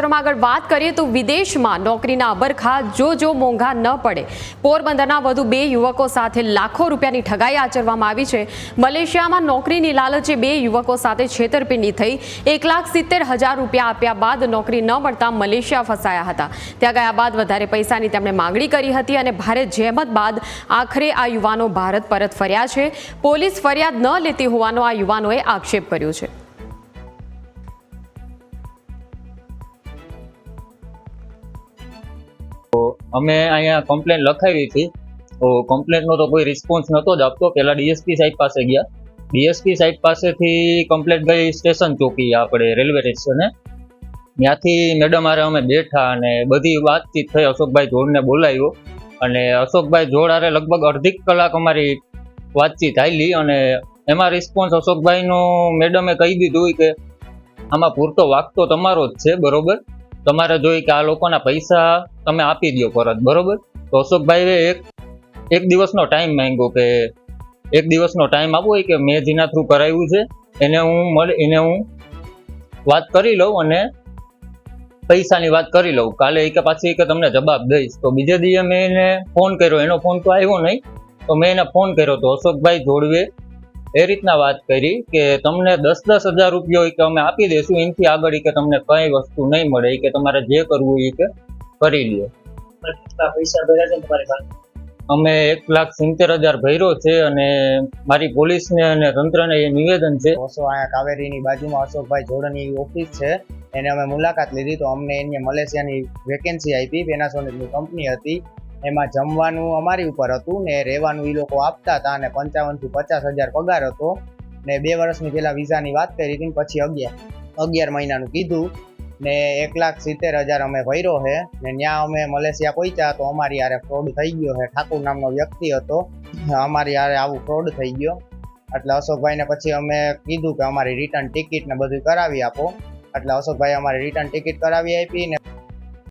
સમાચારોમાં આગળ વાત કરીએ તો વિદેશમાં નોકરીના અબરખા જો મોંઘા ન પડે, પોરબંદરના વધુ 2 યુવકો સાથે લાખો રૂપિયાની ઠગાઈ આચરવામાં આવી છે। મલેશિયામાં નોકરીની લાલચે 2 યુવકો સાથે છેતરપિંડી થઈ। 1,70,000 રૂપિયા આપ્યા બાદ નોકરી ન મળતા મલેશિયા ફસાયા હતા। ત્યાં ગયા બાદ વધારે પૈસાની તેમણે માંગણી કરી હતી અને ભારે જહેમત બાદ આખરે આ યુવાનો ભારત પરત ફર્યા છે। પોલીસ ફરિયાદ ન લેતી હોવાનો આ યુવાનોએ આક્ષેપ કર્યો છે। અમે અહીંયા કમ્પ્લેન લખાવી હતી તો કમ્પ્લેનનો તો કોઈ રિસ્પોન્સ નહોતો જ આપતો। પહેલા ડીએસપી સાહેબ પાસે ગયા, ડીએસપી સાહેબ પાસેથી કમ્પ્લેન ગઈ સ્ટેશન ચોકી, આપણે રેલવે સ્ટેશને। ત્યાંથી મેડમ હારે અમે બેઠા અને બધી વાતચીત થઈ। અશોકભાઈ જોડને બોલાવ્યો અને અશોકભાઈ જોડ હારે લગભગ અડધી કલાક અમારી વાતચીત હાલી અને એમાં રિસ્પોન્સ અશોકભાઈનો મેડમે કહી દીધું કે આમાં પૂરતો વાંક તો તમારો જ છે, બરોબર, તમારે જોઈએ કે આ લોકોના પૈસા તમે આપી દો પરત, બરોબર। તો અશોકભાઈએ એક દિવસનો ટાઈમ માંગ્યો કે એક દિવસનો ટાઈમ આપવો કે મેં જેના થ્રુ કરાવ્યું છે એને હું વાત કરી લઉં અને પૈસાની વાત કરી લઉં, કાલે કે પાછી કે તમને જવાબ દઈશ। તો બીજે દિવસે મેં એને ફોન કર્યો, એનો ફોન તો આવ્યો નહીં, તો મેં એને ફોન કર્યો તો અશોકભાઈ જોડવે એ રીતના વાત કરી કે તમને 10,000 રૂપિયા કે અમે આપી દઈશું, એનાથી આગળ કે તમને કઈ વસ્તુ નહીં મળે, કે તમારે જે કરવું એ કે કરી લ્યો। પૈસા ભર્યા છે તમારી પાસે? અમે 1,70,000 ભર્યો છે અને મારી પોલીસને અને તંત્રને એ નિવેદન છે। અહીંયા કાવેરીની બાજુમાં અશોકભાઈ જોડની ઓફિસ છે, એને અમે મુલાકાત લીધી તો અમને એને મલેશિયાની વેકેન્સી આપી। પેનાસોનિકની કંપની હતી, એમાં જમવાનું અમારી ઉપર હતું ને રહેવાનું એ લોકો આપતા હતા અને 55,000 થી 50,000 પગાર હતો ને 2 વર્ષની પહેલા વિઝાની વાત કરી હતી, પછી 11 મહિનાનું કીધું ને 1,70,000 અમે ભર્યો છે ને ત્યાં અમે મલેશિયા પહોંચ્યા તો અમારી યારે ફ્રોડ થઈ ગયો છે। ઠાકુર નામનો વ્યક્તિ હતો, અમારી યારે આવું ફ્રોડ થઈ ગયો એટલે અશોકભાઈને પછી અમે કીધું કે અમારી રિટર્ન ટિકિટ ને બધું કરાવી આપો, એટલે અશોકભાઈ અમારી રિટર્ન ટિકિટ કરાવી આપી ને